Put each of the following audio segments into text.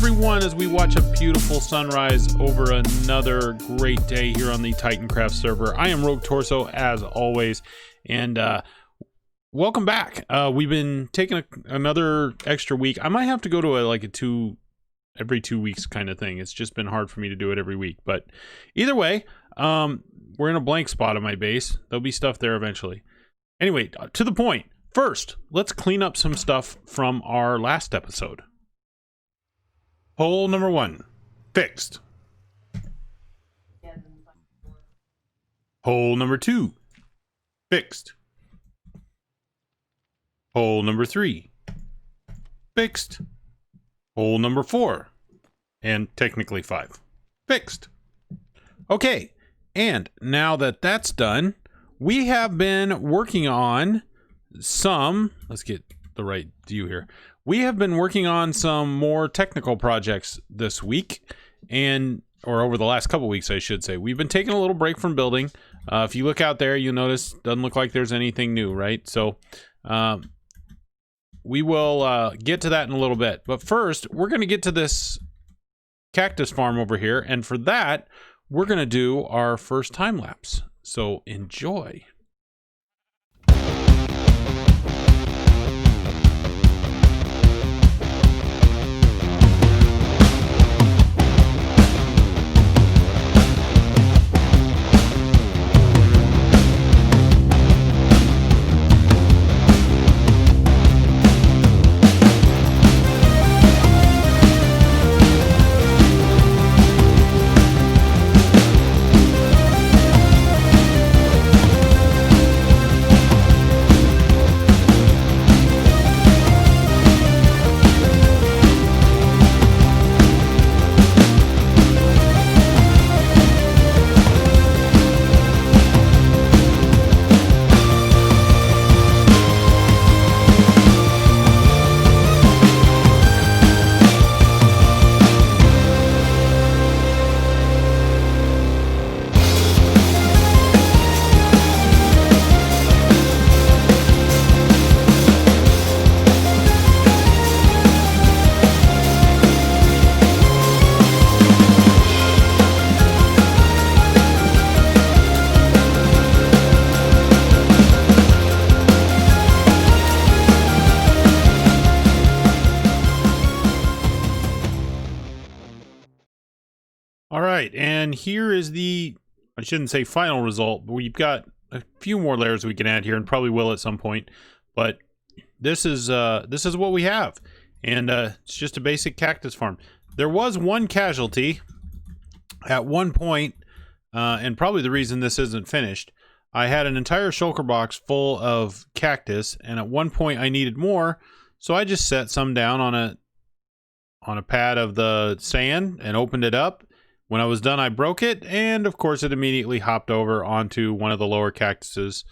everyone, as we watch a beautiful sunrise over another great day here on the Titancraft server. I am Rogue Torso, as always, and welcome back. We've been taking another extra week. I might have to go to every 2 weeks kind of thing. It's just been hard for me to do it every week, but either way, we're in a blank spot on my base. There'll be stuff there eventually. Anyway, to the point. First, let's clean up some stuff from our last episode. Hole number 1, fixed. Hole number 2, fixed. Hole number 3, fixed. Hole number 4, and technically 5, fixed. Okay, and now that that's done, we have been working on some, let's get the right view here. We have been working on some more technical projects this week, or over the last couple weeks, I should say. We've been taking a little break from building. If you look out there, you'll notice doesn't look like there's anything new, right? So we will get to that in a little bit. But first, we're going to get to this Cactus Farm over here, and for that, we're going to do our first time lapse. So enjoy. All right, and here is I shouldn't say final result, but we've got a few more layers we can add here, and probably will at some point. But this is what we have, and it's just a basic cactus farm. There was one casualty at one point, and probably the reason this isn't finished. I had an entire shulker box full of cactus, and at one point I needed more, so I just set some down on a pad of the sand and opened it up. When I was done, I broke it, and of course it immediately hopped over onto one of the lower cactuses,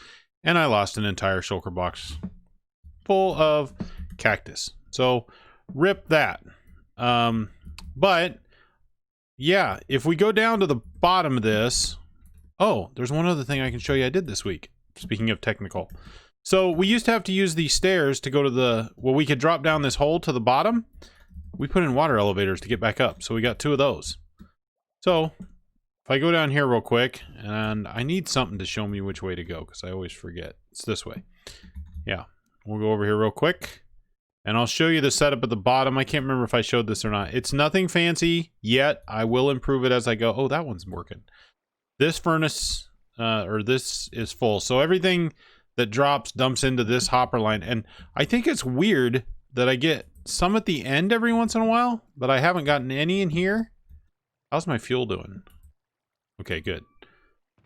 and I lost an entire shulker box full of cactus. So, rip that. But, yeah, if we go down to the bottom of this... Oh, there's one other thing I can show you I did this week, speaking of technical. So, we used to have to use these stairs to go to we could drop down this hole to the bottom. We put in water elevators to get back up, so we got 2 of those. So, if I go down here real quick, and I need something to show me which way to go, because I always forget. It's this way. Yeah, we'll go over here real quick, and I'll show you the setup at the bottom. I can't remember if I showed this or not. It's nothing fancy yet. I will improve it as I go. Oh, that one's working. This furnace, this is full. So everything that drops dumps into this hopper line, and I think it's weird that I get some at the end every once in a while, but I haven't gotten any in here. How's my fuel doing? Okay, good.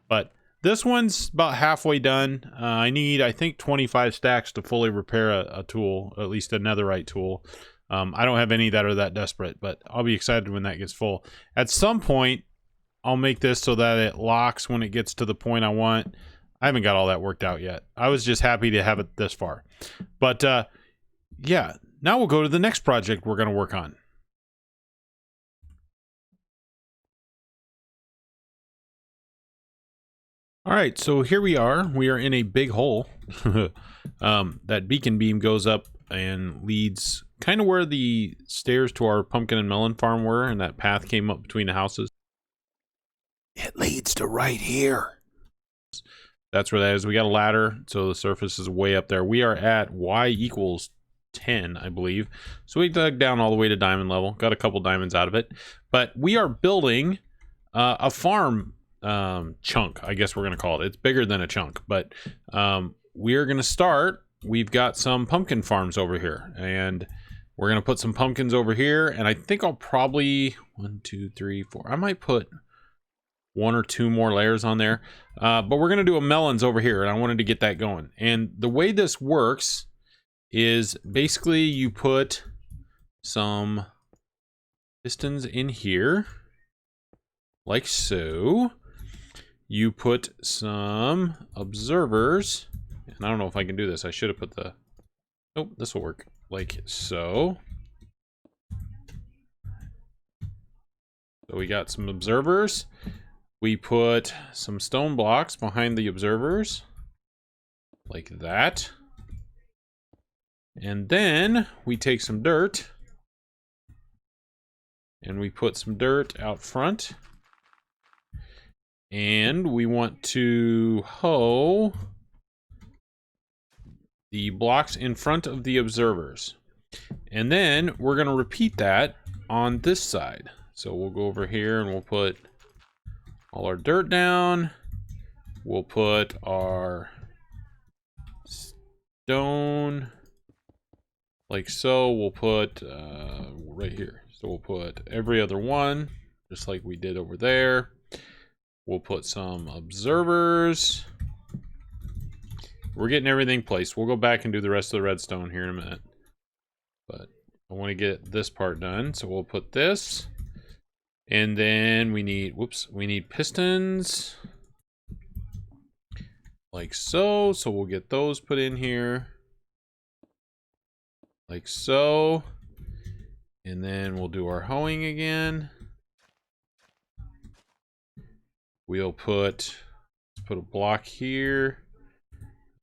But this one's about halfway done. I need, I think, 25 stacks to fully repair a tool, at least a netherite tool. I don't have any that are that desperate, but I'll be excited when that gets full. At some point, I'll make this so that it locks when it gets to the point I want. I haven't got all that worked out yet. I was just happy to have it this far. But, yeah, now we'll go to the next project we're going to work on. All right, so here we are. We are in a big hole. That beacon beam goes up and leads kind of where the stairs to our pumpkin and melon farm were, and that path came up between the houses. It leads to right here. That's where that is. We got a ladder, so the surface is way up there. We are at y equals 10, I believe. So we dug down all the way to diamond level. Got a couple diamonds out of it. But we are building a farm chunk, I guess we're going to call it. It's bigger than a chunk, but we are going to start. We've got some pumpkin farms over here, and we're going to put some pumpkins over here. And I think I'll probably 1, 2, 3, 4. I might put 1 or 2 more layers on there, but we're gonna do a melons over here, and I wanted to get that going. And the way this works is basically you put some pistons in here like so. You put some observers, and I don't know if I can do this. I should have put the, oh, this will work, like so. So we got some observers. We put some stone blocks behind the observers, like that. And then we take some dirt, and we put some dirt out front. And we want to hoe the blocks in front of the observers. And then we're going to repeat that on this side. So we'll go over here and we'll put all our dirt down. We'll put our stone like so. We'll put right here. So we'll put every other one, just like we did over there. We'll put some observers. We're getting everything placed. We'll go back and do the rest of the redstone here in a minute. But I want to get this part done. So we'll put this. And then we need, we need pistons. Like so. So we'll get those put in here. Like so. And then we'll do our hoeing again. We'll put a block here.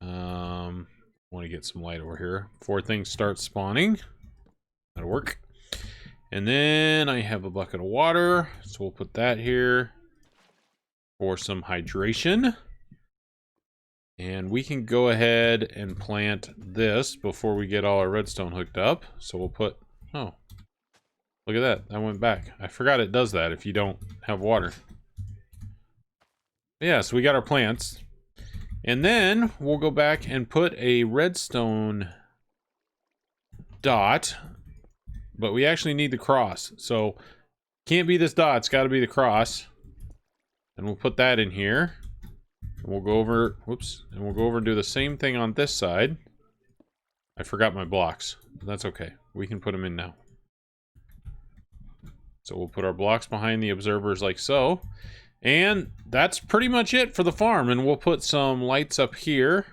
Want to get some light over here before things start spawning. That'll work. And then I have a bucket of water, so we'll put that here for some hydration. And we can go ahead and plant this before we get all our redstone hooked up. So we'll put, oh, look at that. That went back. I forgot it does that if you don't have water. Yeah, so we got our plants. And then we'll go back and put a redstone dot, but we actually need the cross. So can't be this dot, it's got to be the cross. And we'll put that in here. And we'll go over, and we'll go over and do the same thing on this side. I forgot my blocks. That's okay. We can put them in now. So we'll put our blocks behind the observers like so. And that's pretty much it for the farm. And we'll put some lights up here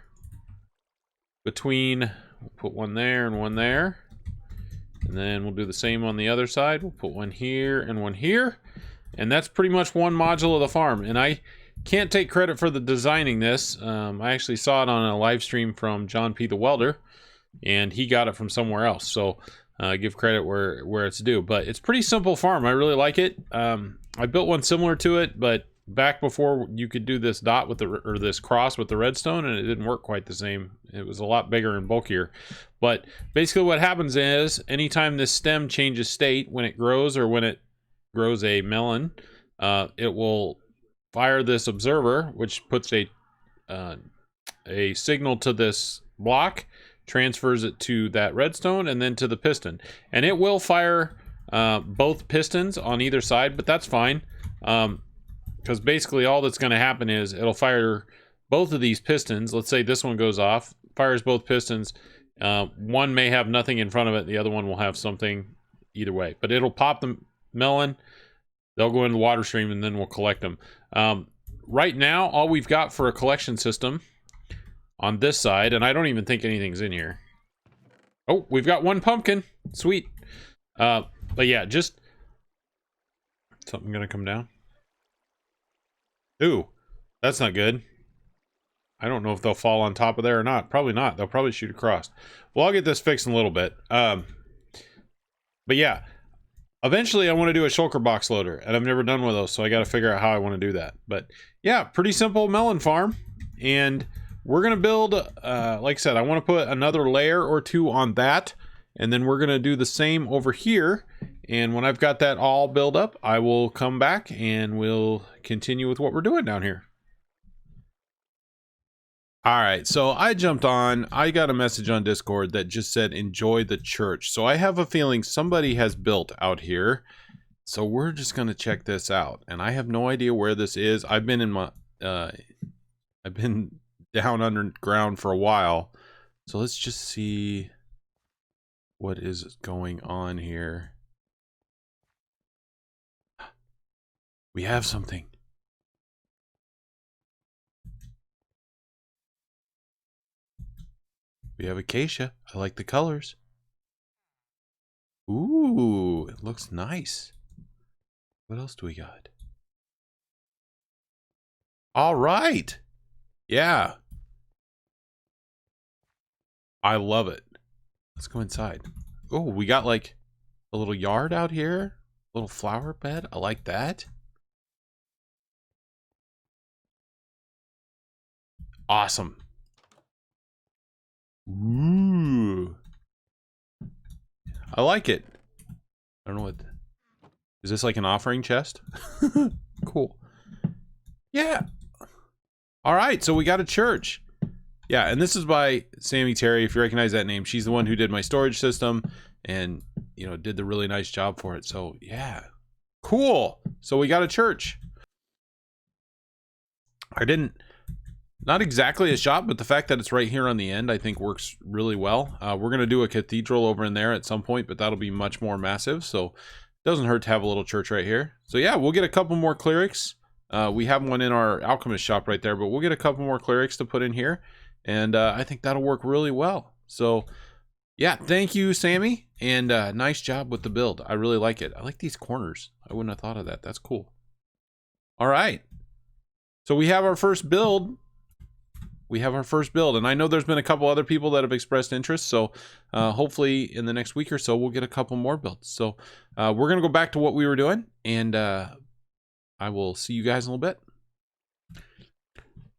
between, we'll put one there and one there. And then we'll do the same on the other side. We'll put one here and one here. And that's pretty much one module of the farm. And I can't take credit for the designing this. I actually saw it on a live stream from John P. the Welder. And he got it from somewhere else. So give credit where it's due. But it's a pretty simple farm. I really like it. I built one similar to it, but back before you could do this dot with this cross with the redstone, and it didn't work quite the same. It was a lot bigger and bulkier. But basically what happens is anytime this stem changes state, when it grows or when it grows a melon, it will fire this observer, which puts a signal to this block, transfers it to that redstone, and then to the piston. And it will fire both pistons on either side, but that's fine. Because basically all that's going to happen is it'll fire both of these pistons. Let's say this one goes off, fires both pistons. One may have nothing in front of it. The other one will have something either way. But it'll pop the melon. They'll go in the water stream, and then we'll collect them. Right now, all we've got for a collection system on this side, and I don't even think anything's in here. Oh, we've got one pumpkin. Sweet. But yeah, just... something going to come down? Ooh, that's not good. I don't know if they'll fall on top of there or not. Probably not. They'll probably shoot across. Well, I'll get this fixed in a little bit. But yeah, eventually I want to do a shulker box loader, and I've never done one of those, so I got to figure out how I want to do that. But yeah, pretty simple melon farm. And we're going to build, like I said, I want to put another layer or two on that. And then we're going to do the same over here. And when I've got that all built up, I will come back and we'll continue with what we're doing down here. All right, so I jumped on. I got a message on Discord that just said, enjoy the church. So I have a feeling somebody has built out here. So we're just going to check this out. And I have no idea where this is. I've been in my, I've been down underground for a while. So let's just see what is going on here. We have something. We have acacia. I like the colors. Ooh, it looks nice. What else do we got? All right. Yeah. I love it. Let's go inside. Oh, we got like a little yard out here. A little flower bed. I like that. Awesome. Ooh. I like it. I don't know what. Is this like an offering chest? Cool. Yeah. All right, so we got a church. Yeah, and this is by Sammy Terry. If you recognize that name, she's the one who did my storage system and, you know, did the really nice job for it. So, yeah. Cool. So we got a church. Not exactly a shop, but the fact that it's right here on the end, I think works really well. We're going to do a cathedral over in there at some point, but that'll be much more massive. So it doesn't hurt to have a little church right here. So yeah, we'll get a couple more clerics. We have one in our alchemist shop right there, but we'll get a couple more clerics to put in here. And I think that'll work really well. So yeah, thank you, Sammy. And nice job with the build. I really like it. I like these corners. I wouldn't have thought of that. That's cool. All right. So we have our first build. And I know there's been a couple other people that have expressed interest, so hopefully in the next week or so we'll get a couple more builds. So we're gonna go back to what we were doing, and I will see you guys in a little bit.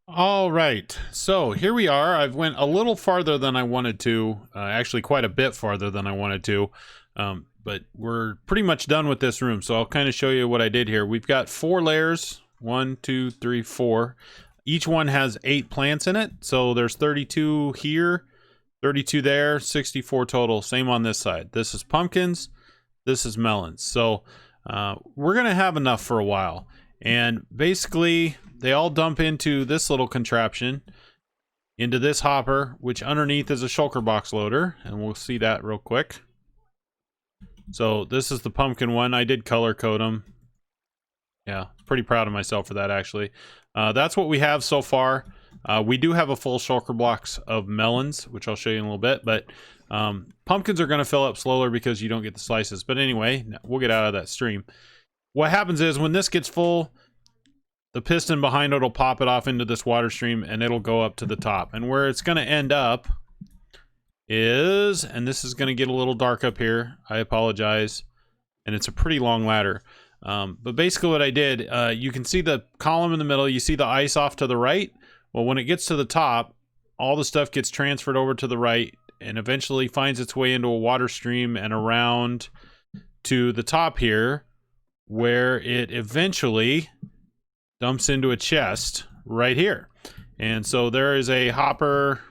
All right, so here we are. I've went a little farther than I wanted to, actually quite a bit farther than I wanted to, but we're pretty much done with this room, so I'll kind of show you what I did here. We've got 4 layers, 1, 2, 3, 4. Each one has 8 plants in it, so there's 32 here, 32 there, 64 total. Same on this side. This is pumpkins, this is melons. So we're gonna have enough for a while. And basically, they all dump into this little contraption, into this hopper, which underneath is a shulker box loader, and we'll see that real quick. So this is the pumpkin one. I did color code them. Yeah, pretty proud of myself for that, actually. That's what we have so far. We do have a full shulker box of melons, which I'll show you in a little bit, but pumpkins are going to fill up slower because you don't get the slices. But anyway, we'll get out of that stream. What happens is when this gets full, the piston behind it will pop it off into this water stream, and it'll go up to the top. And where it's going to end up is, and this is going to get a little dark up here, I apologize, and it's a pretty long ladder. But basically what I did, you can see the column in the middle, you see the ice off to the right. Well, when it gets to the top, all the stuff gets transferred over to the right and eventually finds its way into a water stream and around to the top here, where it eventually dumps into a chest right here. And so there is a hopper.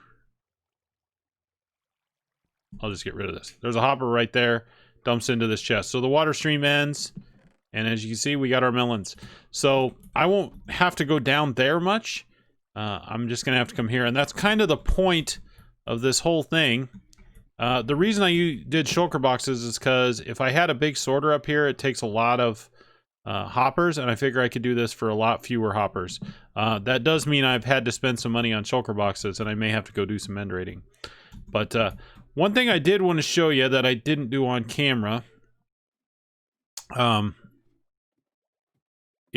I'll just get rid of this. There's a hopper right there, dumps into this chest. So the water stream ends. And as you can see, we got our melons. So I won't have to go down there much. I'm just going to have to come here. And that's kind of the point of this whole thing. The reason I did shulker boxes is because if I had a big sorter up here, it takes a lot of hoppers. And I figure I could do this for a lot fewer hoppers. That does mean I've had to spend some money on shulker boxes. And I may have to go do some end rating. But one thing I did want to show you that I didn't do on camera.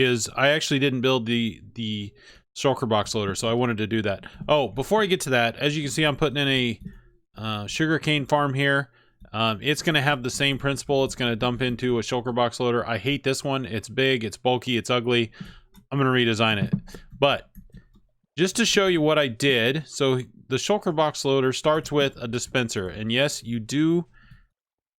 Is I actually didn't build the shulker box loader, so I wanted to do that. Oh, before I get to that, as you can see, I'm putting in a sugarcane farm here. It's going to have the same principle. It's going to dump into a shulker box loader. I hate this one. It's big, it's bulky, it's ugly. I'm going to redesign it. But just to show you what I did, so the shulker box loader starts with a dispenser. And yes, you do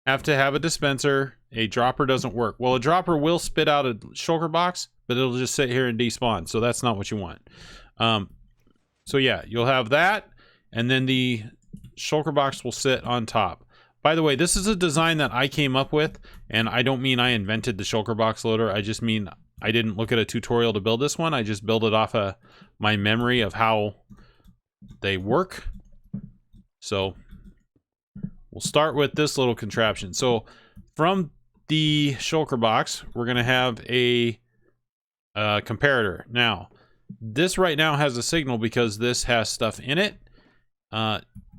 have to have a dispenser. A dropper doesn't work. Well, a dropper will spit out a shulker box, but it'll just sit here and despawn. So that's not what you want. So yeah, you'll have that, and then the shulker box will sit on top. By the way, this is a design that I came up with, and I don't mean I invented the shulker box loader. I just mean I didn't look at a tutorial to build this one. I just built it off of my memory of how they work. So we'll start with this little contraption. So from the shulker box, we're going to have a comparator. Now, this right now has a signal because this has stuff in it.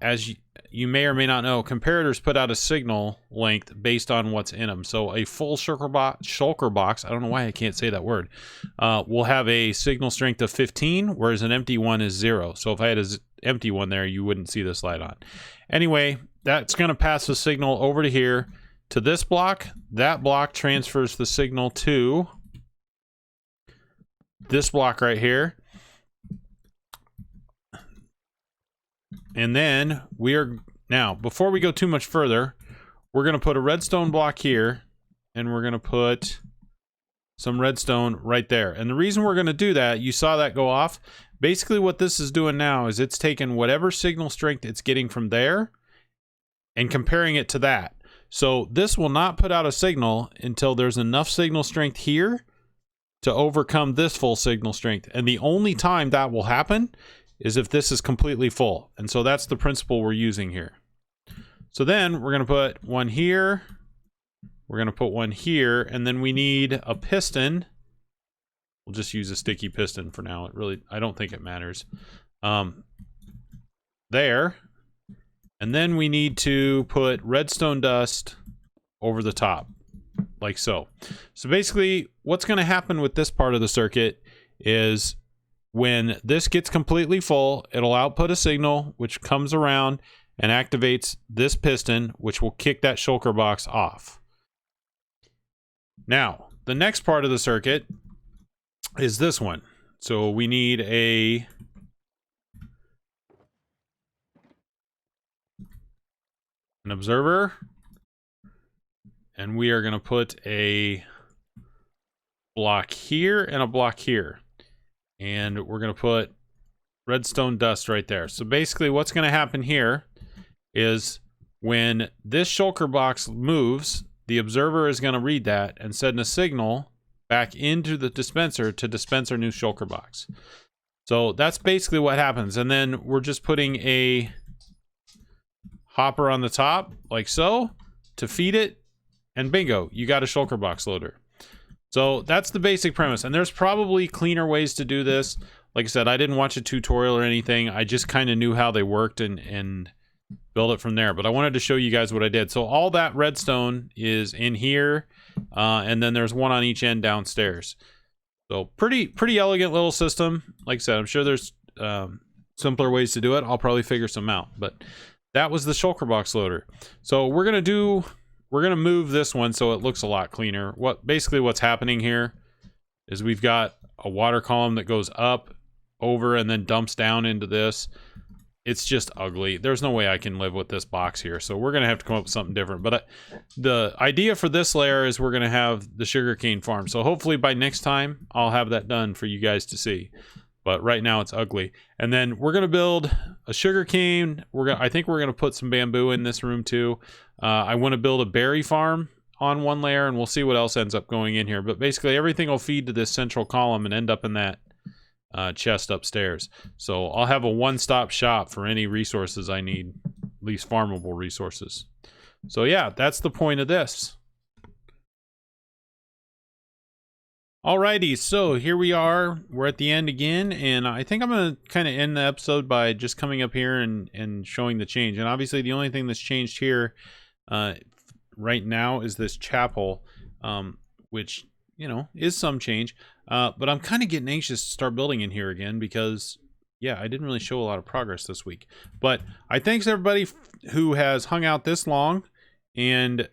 As you may or may not know, comparators put out a signal length based on what's in them. So a full shulker box, I don't know why I can't say that word, will have a signal strength of 15, whereas an empty one is 0. So if I had an empty one there, you wouldn't see this light on. Anyway, that's going to pass the signal over to here, to this block. That block transfers the signal to this block right here. And then now, before we go too much further, we're going to put a redstone block here, and we're going to put some redstone right there. And the reason we're going to do that, you saw that go off. Basically what this is doing now is it's taking whatever signal strength it's getting from there and comparing it to that. So this will not put out a signal until there's enough signal strength here to overcome this full signal strength. And the only time that will happen is if this is completely full. And so that's the principle we're using here. So then we're going to put one here. We're going to put one here. And then we need a piston. We'll just use a sticky piston for now. I don't think it matters. There. And then we need to put redstone dust over the top. Like so. So basically, what's going to happen with this part of the circuit is when this gets completely full, it'll output a signal which comes around and activates this piston, which will kick that shulker box off. Now, the next part of the circuit is this one. So we need an observer. And we are going to put a block here and a block here. And we're going to put redstone dust right there. So basically what's going to happen here is when this shulker box moves, the observer is going to read that and send a signal back into the dispenser to dispense our new shulker box. So that's basically what happens. And then we're just putting a hopper on the top like so to feed it. And bingo, you got a shulker box loader. So that's the basic premise. And there's probably cleaner ways to do this. Like I said, I didn't watch a tutorial or anything. I just kind of knew how they worked and build it from there. But I wanted to show you guys what I did. So all that redstone is in here. And then there's one on each end downstairs. So pretty elegant little system. Like I said, I'm sure there's simpler ways to do it. I'll probably figure some out. But that was the shulker box loader. So we're going to move this one so it looks a lot cleaner. Basically what's happening here is we've got a water column that goes up, over, and then dumps down into this. It's just ugly. There's no way I can live with this box here. So we're going to have to come up with something different. But the idea for this layer is we're going to have the sugarcane farm. So hopefully by next time I'll have that done for you guys to see. But right now it's ugly. And then we're going to build a sugarcane. I think we're going to put some bamboo in this room too. I want to build a berry farm on one layer, and we'll see what else ends up going in here. But basically everything will feed to this central column and end up in that chest upstairs. So I'll have a one-stop shop for any resources I need, at least farmable resources. So yeah, that's the point of this. Alrighty, so here we are. We're at the end again, and I think I'm going to kind of end the episode by just coming up here and showing the change. And obviously the only thing that's changed here right now is this chapel, which, you know, is some change. But I'm kind of getting anxious to start building in here again because, yeah, I didn't really show a lot of progress this week. But I thanks everybody who has hung out this long And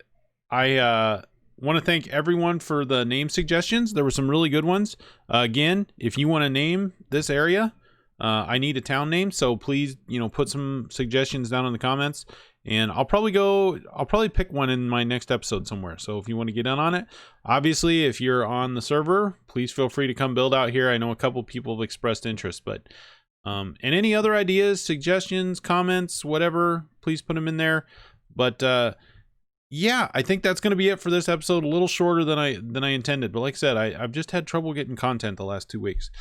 I want to thank everyone for the name suggestions. There were some really good ones. Again, if you want to name this area, I need a town name, so please, put some suggestions down in the comments, and I'll probably pick one in my next episode somewhere. So if you want to get in on it, obviously, if you're on the server, please feel free to come build out here. I know a couple people have expressed interest, but and any other ideas, suggestions, comments, whatever, please put them in there. But yeah, I think that's going to be it for this episode. A little shorter than I intended, but like I said, I've just had trouble getting content the last 2 weeks.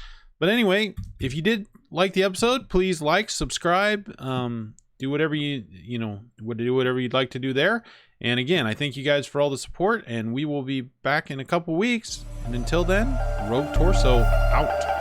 But anyway, if you did like the episode, please like, subscribe, do whatever do whatever you'd like to do there. And again, I thank you guys for all the support, and we will be back in a couple weeks. And until then, Rogue Torso out.